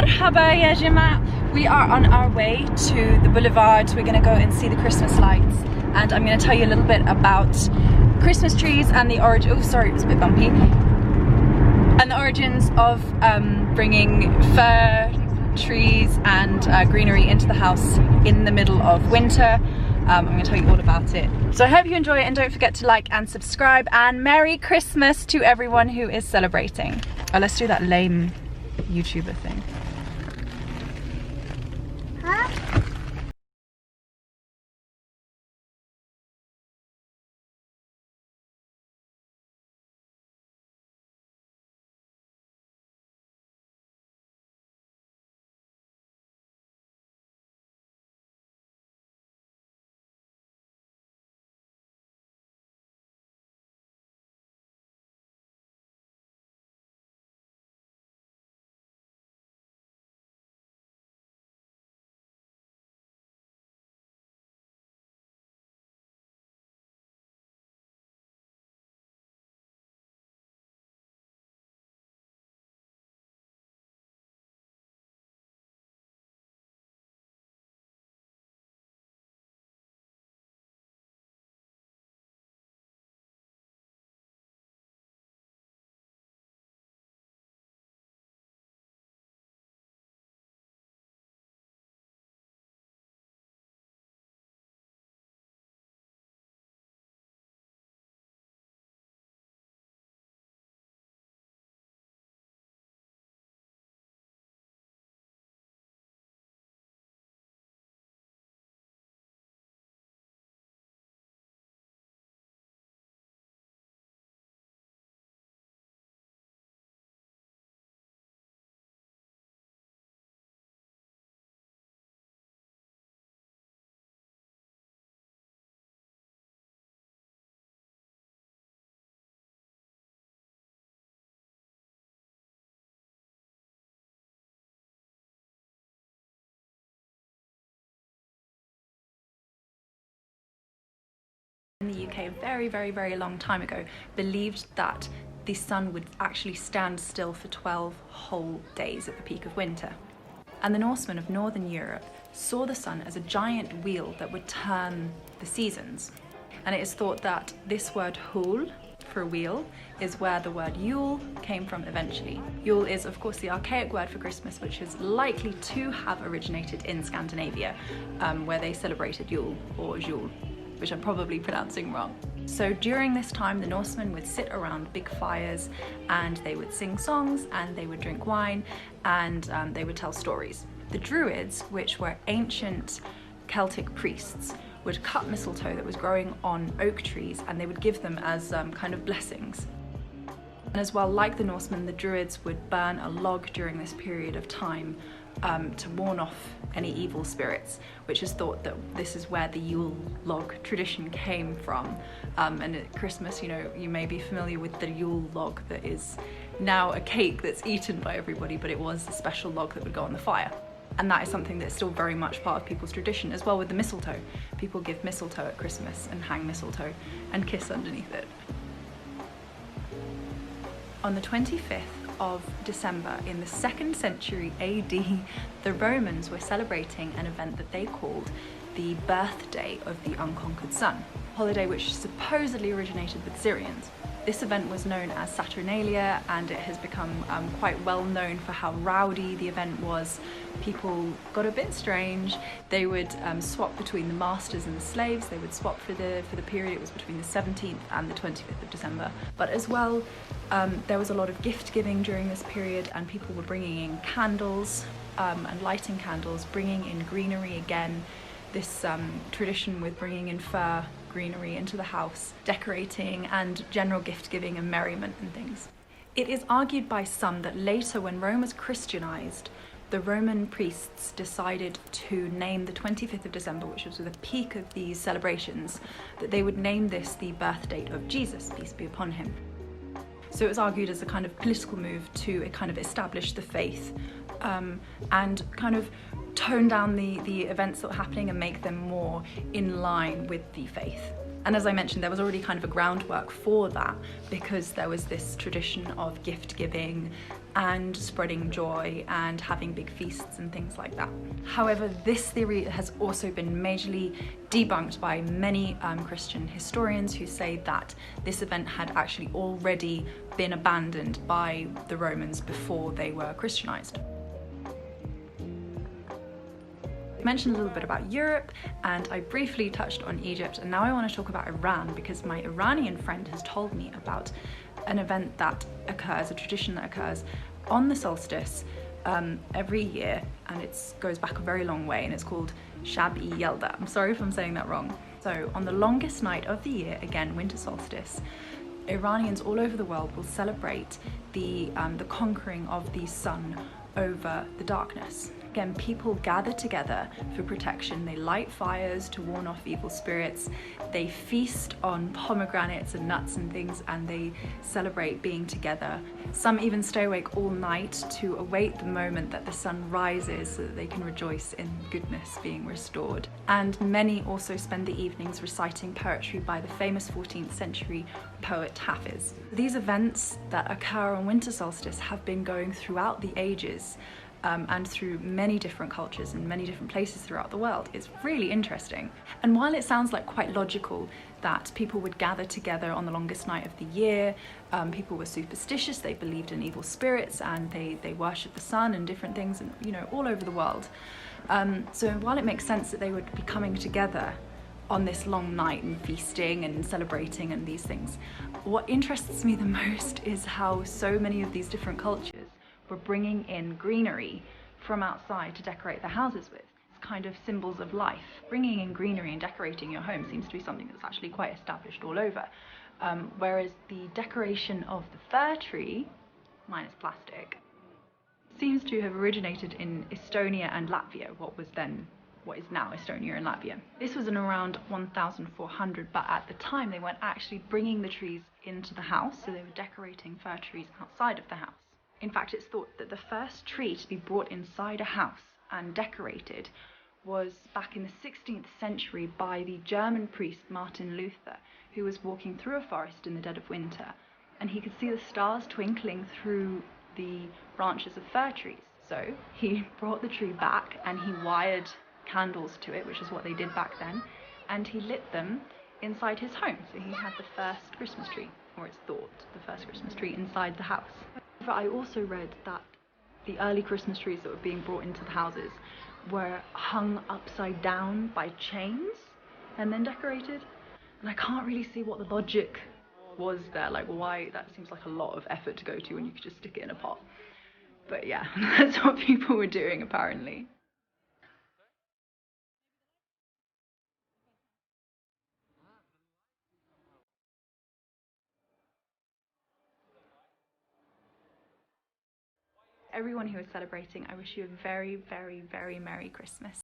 Marhaba ya jama. We are on our way to the Boulevard. We're going to go and see the Christmas lights, and I'm going to tell you a little bit about Christmas trees and the origin. Oh, sorry, it was a bit bumpy. And the origins of bringing fir trees and greenery into the house in the middle of winter. I'm going to tell you all about it. So I hope you enjoy it, and don't forget to like and subscribe, and Merry Christmas to everyone who is celebrating. Oh, let's do that lame YouTuber thing. Huh? In the UK, a very long time ago, believed that the sun would actually stand still for 12 whole days at the peak of winter. And the Norsemen of Northern Europe saw the sun as a giant wheel that would turn the seasons. And it is thought that this word hul, for wheel, is where the word Yule came from eventually. Yule is of course the archaic word for Christmas, which is likely to have originated in Scandinavia, where they celebrated Yule or Jul, which I'm probably pronouncing wrong. So during this time, the Norsemen would sit around big fires and they would sing songs and they would drink wine and they would tell stories. The Druids, which were ancient Celtic priests, would cut mistletoe that was growing on oak trees and they would give them as kind of blessings. And as well, like the Norsemen, the Druids would burn a log during this period of time to warn off any evil spirits, which is thought that this is where the Yule log tradition came from. And at Christmas, you know, you may be familiar with the Yule log that is now a cake that's eaten by everybody, but it was a special log that would go on the fire. And that is something that's still very much part of people's tradition, as well with the mistletoe. People give mistletoe at Christmas and hang mistletoe and kiss underneath it. On the 25th of December in the 2nd century AD, the Romans were celebrating an event that they called the birthday of the unconquered sun, a holiday which supposedly originated with Syrians. This event was known as Saturnalia, and it has become quite well known for how rowdy the event was. People got a bit strange. They would swap between the masters and the slaves. They would swap for the period. It was between the 17th and the 25th of December. But as well, there was a lot of gift giving during this period, and people were bringing in candles and lighting candles, bringing in greenery again. This tradition with bringing in fir greenery into the house, decorating and general gift giving and merriment and things. It is argued by some that later, when Rome was Christianized, the Roman priests decided to name the 25th of December, which was the peak of these celebrations, that they would name this the birth date of Jesus, peace be upon him. So it was argued as a kind of political move to kind of establish the faith and kind of tone down the events that were happening and make them more in line with the faith. And as I mentioned, there was already kind of a groundwork for that because there was this tradition of gift giving and spreading joy and having big feasts and things like that. However, this theory has also been majorly debunked by many Christian historians who say that this event had actually already been abandoned by the Romans before they were Christianized. I mentioned a little bit about Europe and I briefly touched on Egypt, and now I want to talk about Iran because my Iranian friend has told me about an event that occurs, a tradition that occurs on the solstice every year, and it goes back a very long way, and it's called Shab-i Yelda. I'm sorry if I'm saying that wrong. So on the longest night of the year, again winter solstice, Iranians all over the world will celebrate the conquering of the sun over the darkness. Again, people gather together for protection. They light fires to warn off evil spirits. They feast on pomegranates and nuts and things, and they celebrate being together. Some even stay awake all night to await the moment that the sun rises so that they can rejoice in goodness being restored. And many also spend the evenings reciting poetry by the famous 14th century poet Hafiz. These events that occur on winter solstice have been going throughout the ages, and through many different cultures and many different places throughout the world. It's really interesting. And while it sounds like quite logical that people would gather together on the longest night of the year, people were superstitious, they believed in evil spirits, and they worshipped the sun and different things, and you know, all over the world. So while it makes sense that they would be coming together on this long night and feasting and celebrating and these things, what interests me the most is how so many of these different cultures were bringing in greenery from outside to decorate their houses with. It's kind of symbols of life. Bringing in greenery and decorating your home seems to be something that's actually quite established all over. Whereas the decoration of the fir tree, minus plastic, seems to have originated in Estonia and Latvia, what is now Estonia and Latvia. This was in around 1400, but at the time they weren't actually bringing the trees into the house, so they were decorating fir trees outside of the house. In fact, it's thought that the first tree to be brought inside a house and decorated was back in the 16th century by the German priest Martin Luther, who was walking through a forest in the dead of winter, and he could see the stars twinkling through the branches of fir trees. So he brought the tree back and he wired candles to it, which is what they did back then, and he lit them inside his home. So he had the first Christmas tree, or it's thought the first Christmas tree, inside the house. I also read that the early Christmas trees that were being brought into the houses were hung upside down by chains and then decorated. And I can't really see what the logic was there, like why. That seems like a lot of effort to go to when you could just stick it in a pot. But yeah, that's what people were doing apparently. Everyone who is celebrating, I wish you a very, very, very Merry Christmas.